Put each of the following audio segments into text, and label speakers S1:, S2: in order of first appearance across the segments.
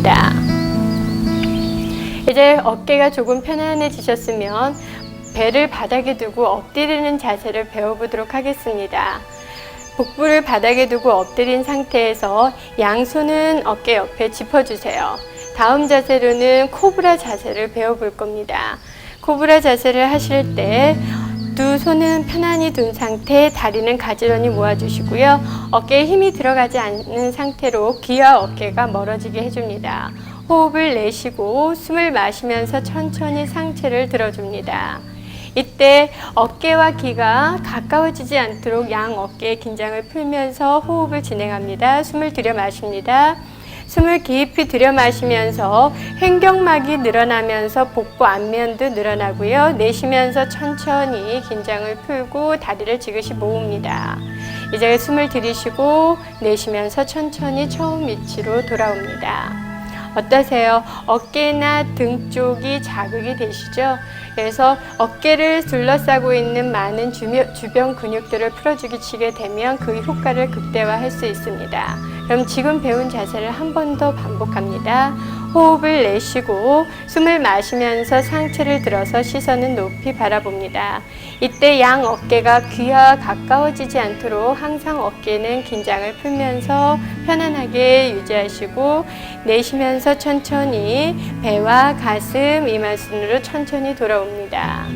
S1: 돌아옵니다. 이제 어깨가 조금 편안해지셨으면 배를 바닥에 두고 엎드리는 자세를 배워보도록 하겠습니다. 복부를 바닥에 두고 엎드린 상태에서 양손은 어깨 옆에 짚어주세요. 다음 자세로는 코브라 자세를 배워볼 겁니다. 코브라 자세를 하실 때 두 손은 편안히 둔 상태, 다리는 가지런히 모아주시고요. 어깨에 힘이 들어가지 않는 상태로 귀와 어깨가 멀어지게 해줍니다. 호흡을 내쉬고 숨을 마시면서 천천히 상체를 들어줍니다. 이때 어깨와 귀가 가까워지지 않도록 양 어깨의 긴장을 풀면서 호흡을 진행합니다. 숨을 들여 마십니다. 숨을 깊이 들여 마시면서 횡격막이 늘어나면서 복부 앞면도 늘어나고요. 내쉬면서 천천히 긴장을 풀고 다리를 지그시 모읍니다. 이제 숨을 들이쉬고 내쉬면서 천천히 처음 위치로 돌아옵니다. 어떠세요? 어깨나 등 쪽이 자극이 되시죠? 그래서 어깨를 둘러싸고 있는 많은 주변 근육들을 풀어주게 되면 그 효과를 극대화할 수 있습니다. 그럼 지금 배운 자세를 한 번 더 반복합니다. 호흡을 내쉬고 숨을 마시면서 상체를 들어서 시선은 높이 바라봅니다. 이때 양 어깨가 귀와 가까워지지 않도록 항상 어깨는 긴장을 풀면서 편안하게 유지하시고 내쉬면서 천천히 배와 가슴, 이마순으로 천천히 돌아옵니다.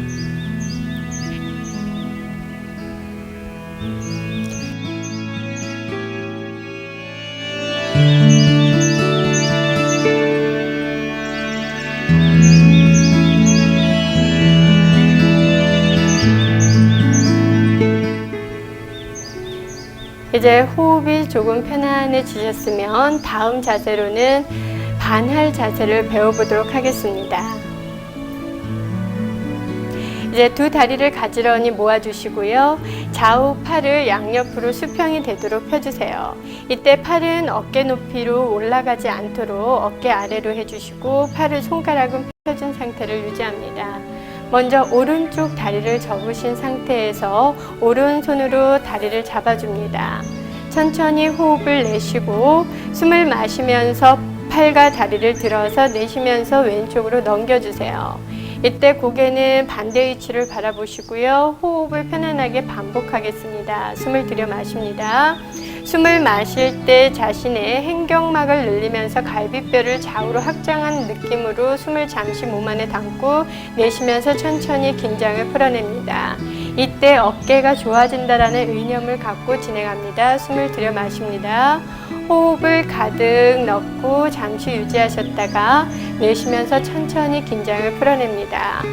S1: 이제 호흡이 조금 편안해지셨으면 다음 자세로는 반할 자세를 배워보도록 하겠습니다. 이제 두 다리를 가지런히 모아주시고요. 좌우 팔을 양옆으로 수평이 되도록 펴주세요. 이때 팔은 어깨 높이로 올라가지 않도록 어깨 아래로 해주시고 팔을 손가락은 펴준 상태를 유지합니다. 먼저 오른쪽 다리를 접으신 상태에서 오른손으로 다리를 잡아줍니다. 천천히 호흡을 내쉬고 숨을 마시면서 팔과 다리를 들어서 내쉬면서 왼쪽으로 넘겨주세요. 이때 고개는 반대 위치를 바라보시고요. 호흡을 편안하게 반복하겠습니다. 숨을 들여 마십니다. 숨을 마실 때 자신의 횡격막을 늘리면서 갈비뼈를 좌우로 확장한 느낌으로 숨을 잠시 몸 안에 담고 내쉬면서 천천히 긴장을 풀어냅니다. 이때 어깨가 좋아진다라는 의념을 갖고 진행합니다. 숨을 들여 마십니다. 호흡을 가득 넣고 잠시 유지하셨다가 내쉬면서 천천히 긴장을 풀어냅니다.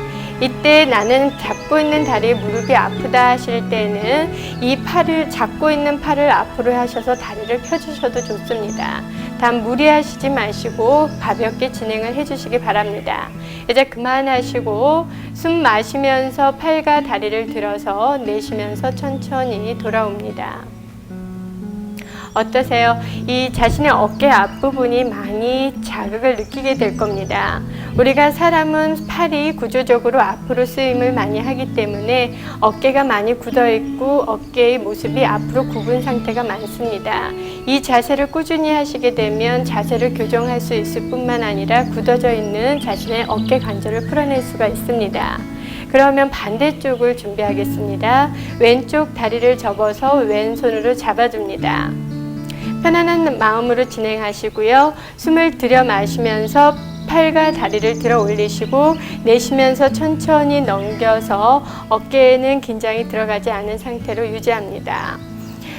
S1: 이때 나는 잡고 있는 다리에 무릎이 아프다 하실 때는 이 팔을 잡고 있는 팔을 앞으로 하셔서 다리를 펴주셔도 좋습니다. 단 무리하시지 마시고 가볍게 진행을 해주시기 바랍니다. 이제 그만하시고 숨 마시면서 팔과 다리를 들어서 내쉬면서 천천히 돌아옵니다. 어떠세요? 이 자신의 어깨 앞부분이 많이 자극을 느끼게 될 겁니다. 우리가 사람은 팔이 구조적으로 앞으로 쓰임을 많이 하기 때문에 어깨가 많이 굳어 있고 어깨의 모습이 앞으로 굽은 상태가 많습니다. 이 자세를 꾸준히 하시게 되면 자세를 교정할 수 있을 뿐만 아니라 굳어져 있는 자신의 어깨 관절을 풀어낼 수가 있습니다. 그러면 반대쪽을 준비하겠습니다. 왼쪽 다리를 접어서 왼손으로 잡아줍니다. 편안한 마음으로 진행하시고요. 숨을 들여 마시면서 팔과 다리를 들어 올리시고 내쉬면서 천천히 넘겨서 어깨에는 긴장이 들어가지 않은 상태로 유지합니다.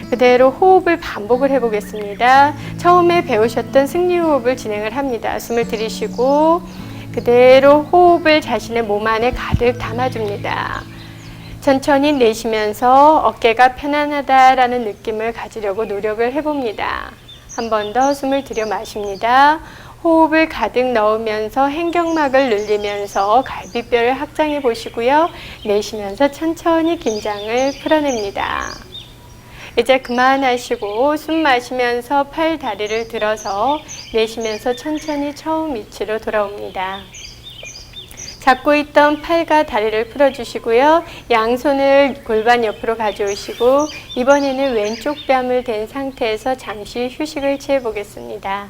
S1: 그대로 호흡을 반복을 해보겠습니다. 처음에 배우셨던 승리호흡을 진행을 합니다. 숨을 들이쉬고 그대로 호흡을 자신의 몸 안에 가득 담아줍니다. 천천히 내쉬면서 어깨가 편안하다라는 느낌을 가지려고 노력을 해봅니다. 한 번 더 숨을 들여 마십니다. 호흡을 가득 넣으면서 횡격막을 늘리면서 갈비뼈를 확장해 보시고요. 내쉬면서 천천히 긴장을 풀어냅니다. 이제 그만하시고 숨 마시면서 팔, 다리를 들어서 내쉬면서 천천히 처음 위치로 돌아옵니다. 잡고 있던 팔과 다리를 풀어주시고요. 양손을 골반 옆으로 가져오시고 이번에는 왼쪽 뺨을 댄 상태에서 잠시 휴식을 취해 보겠습니다.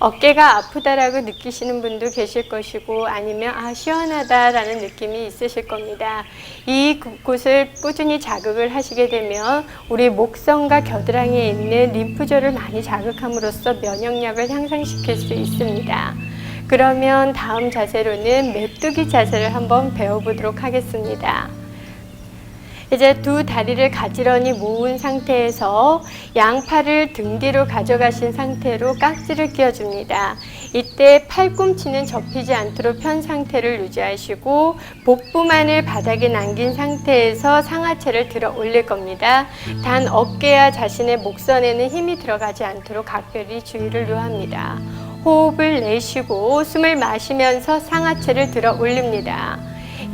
S1: 어깨가 아프다라고 느끼시는 분도 계실 것이고 아니면 시원하다라는 느낌이 있으실 겁니다. 이 곳을 꾸준히 자극을 하시게 되면 우리 목선과 겨드랑이에 있는 림프절을 많이 자극함으로써 면역력을 향상시킬 수 있습니다. 그러면 다음 자세로는 메뚜기 자세를 한번 배워보도록 하겠습니다. 이제 두 다리를 가지런히 모은 상태에서 양팔을 등 뒤로 가져가신 상태로 깍지를 끼워줍니다. 이때 팔꿈치는 접히지 않도록 편 상태를 유지하시고 복부만을 바닥에 남긴 상태에서 상하체를 들어 올릴 겁니다. 단 어깨와 자신의 목선에는 힘이 들어가지 않도록 각별히 주의를 요합니다. 호흡을 내쉬고 숨을 마시면서 상하체를 들어 올립니다.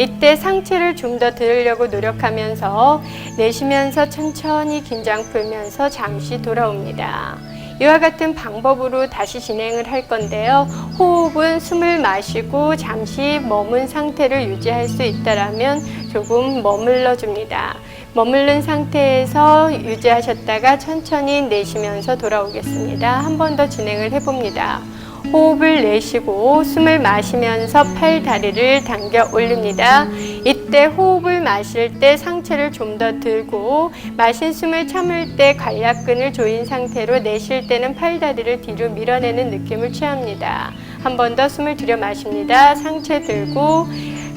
S1: 이때 상체를 좀 더 들으려고 노력하면서 내쉬면서 천천히 긴장 풀면서 잠시 돌아옵니다. 이와 같은 방법으로 다시 진행을 할 건데요. 호흡은 숨을 마시고 잠시 머문 상태를 유지할 수 있다면 조금 머물러 줍니다. 머무른 상태에서 유지하셨다가 천천히 내쉬면서 돌아오겠습니다. 한 번 더 진행을 해봅니다. 호흡을 내쉬고 숨을 마시면서 팔 다리를 당겨 올립니다. 이때 호흡을 마실 때 상체를 좀 더 들고 마신 숨을 참을 때 관략근을 조인 상태로 내쉴 때는 팔 다리를 뒤로 밀어내는 느낌을 취합니다. 한 번 더 숨을 들여 마십니다. 상체 들고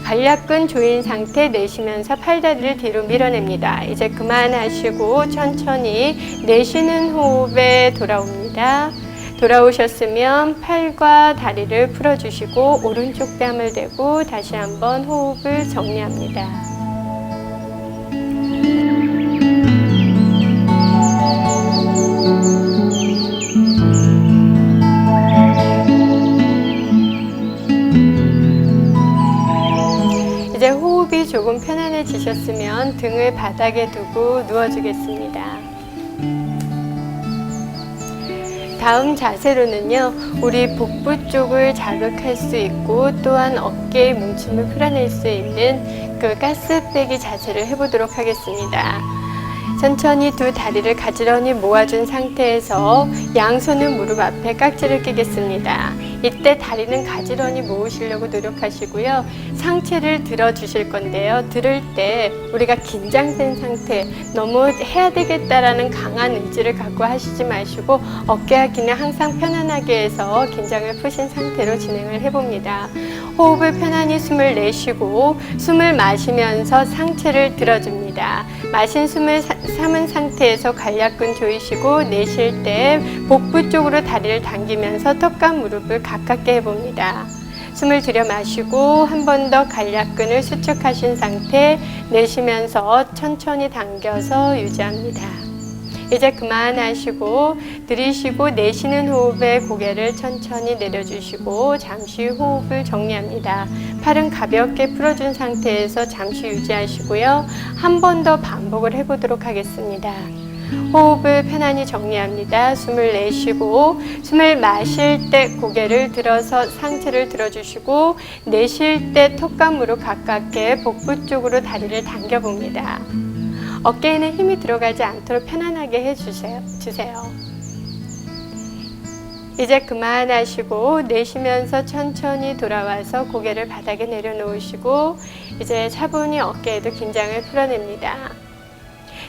S1: 관략근 조인 상태 내쉬면서 팔다리를 뒤로 밀어냅니다. 이제 그만하시고 천천히 내쉬는 호흡에 돌아옵니다. 돌아오셨으면 팔과 다리를 풀어주시고 오른쪽 뺨을 대고 다시 한번 호흡을 정리합니다. 이제 호흡이 조금 편안해지셨으면 등을 바닥에 두고 누워주겠습니다. 다음 자세로는요, 우리 복부 쪽을 자극할 수 있고 또한 어깨의 뭉침을 풀어낼 수 있는 그 가스 빼기 자세를 해보도록 하겠습니다. 천천히 두 다리를 가지런히 모아준 상태에서 양손은 무릎 앞에 깍지를 끼겠습니다. 이때 다리는 가지런히 모으시려고 노력하시고요. 상체를 들어주실 건데요. 들을 때 우리가 긴장된 상태, 너무 해야 되겠다라는 강한 의지를 갖고 하시지 마시고 어깨와 귀는 항상 편안하게 해서 긴장을 푸신 상태로 진행을 해봅니다. 호흡을 편안히 숨을 내쉬고 숨을 마시면서 상체를 들어줍니다. 마신 숨을 삼은 상태에서 관략근 조이시고 내쉴 때 복부 쪽으로 다리를 당기면서 턱과 무릎을 가깝게 해봅니다. 숨을 들여 마시고 한 번 더 관략근을 수축하신 상태 내쉬면서 천천히 당겨서 유지합니다. 이제 그만하시고 들이쉬고 내쉬는 호흡에 고개를 천천히 내려주시고 잠시 호흡을 정리합니다. 팔은 가볍게 풀어준 상태에서 잠시 유지하시고요. 한 번 더 반복을 해보도록 하겠습니다. 호흡을 편안히 정리합니다. 숨을 내쉬고 숨을 마실 때 고개를 들어서 상체를 들어주시고 내쉴 때 턱과 무릎 가깝게 복부 쪽으로 다리를 당겨봅니다. 어깨에는 힘이 들어가지 않도록 편안하게 해주세요. 이제 그만하시고 내쉬면서 천천히 돌아와서 고개를 바닥에 내려놓으시고 이제 차분히 어깨에도 긴장을 풀어냅니다.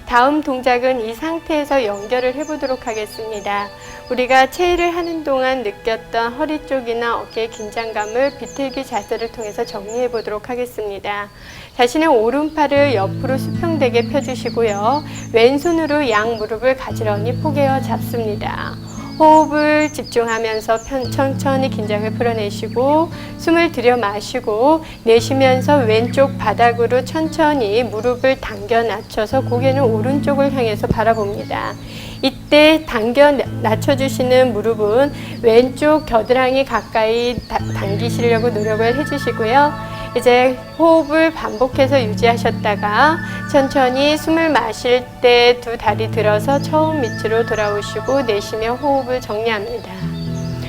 S1: 다음 동작은 이 상태에서 연결을 해보도록 하겠습니다. 우리가 체일을 하는 동안 느꼈던 허리 쪽이나 어깨의 긴장감을 비틀기 자세를 통해서 정리해 보도록 하겠습니다. 자신의 오른팔을 옆으로 수평되게 펴주시고요. 왼손으로 양 무릎을 가지런히 포개어 잡습니다. 호흡을 집중하면서 천천히 긴장을 풀어내시고 숨을 들여 마시고 내쉬면서 왼쪽 바닥으로 천천히 무릎을 당겨 낮춰서 고개는 오른쪽을 향해서 바라봅니다. 이때 당겨 낮춰주시는 무릎은 왼쪽 겨드랑이 가까이 당기시려고 노력을 해주시고요. 이제 호흡을 반복해서 유지하셨다가 천천히 숨을 마실 때 두 다리 들어서 처음 밑으로 돌아오시고 내쉬며 호흡을 정리합니다.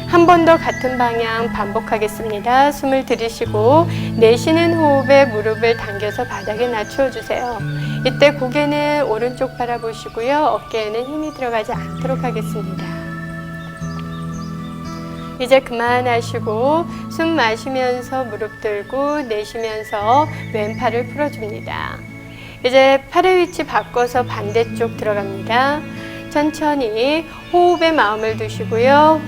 S1: 한 번 더 같은 방향 반복하겠습니다. 숨을 들이쉬고 내쉬는 호흡에 무릎을 당겨서 바닥에 낮춰 주세요. 이때 고개는 오른쪽 바라보시고요. 어깨에는 힘이 들어가지 않도록 하겠습니다. 이제 그만하시고 숨 마시면서 무릎 들고 내쉬면서 왼팔을 풀어줍니다. 이제 팔의 위치 바꿔서 반대쪽 들어갑니다. 천천히 호흡에 마음을 두시고요.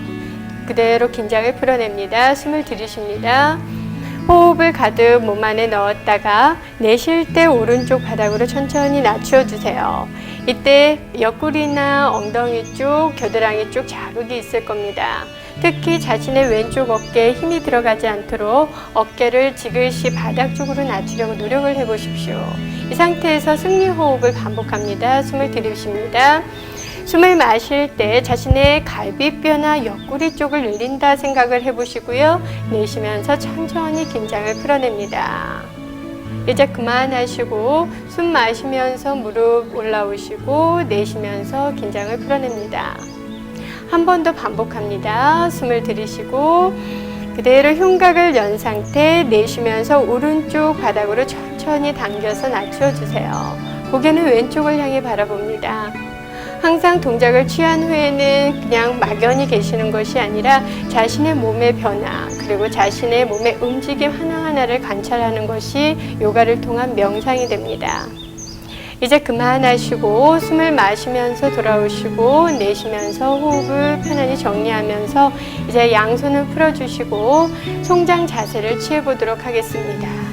S1: 그대로 긴장을 풀어냅니다. 숨을 들이쉽니다. 호흡을 가득 몸 안에 넣었다가 내쉴 때 오른쪽 바닥으로 천천히 낮춰주세요. 이때 옆구리나 엉덩이 쪽, 겨드랑이 쪽 자극이 있을 겁니다. 특히 자신의 왼쪽 어깨에 힘이 들어가지 않도록 어깨를 지그시 바닥 쪽으로 낮추려고 노력을 해보십시오. 이 상태에서 승리 호흡을 반복합니다. 숨을 들이쉽니다. 숨을 마실 때 자신의 갈비뼈나 옆구리 쪽을 늘린다 생각을 해보시고요. 내쉬면서 천천히 긴장을 풀어냅니다. 이제 그만하시고 숨 마시면서 무릎 올라오시고 내쉬면서 긴장을 풀어냅니다. 한 번 더 반복합니다. 숨을 들이쉬고 그대로 흉곽을 연 상태 내쉬면서 오른쪽 바닥으로 천천히 당겨서 낮춰주세요. 고개는 왼쪽을 향해 바라봅니다. 항상 동작을 취한 후에는 그냥 막연히 계시는 것이 아니라 자신의 몸의 변화 그리고 자신의 몸의 움직임 하나하나를 관찰하는 것이 요가를 통한 명상이 됩니다. 이제 그만하시고 숨을 마시면서 돌아오시고 내쉬면서 호흡을 편안히 정리하면서 이제 양손을 풀어주시고 송장 자세를 취해 보도록 하겠습니다.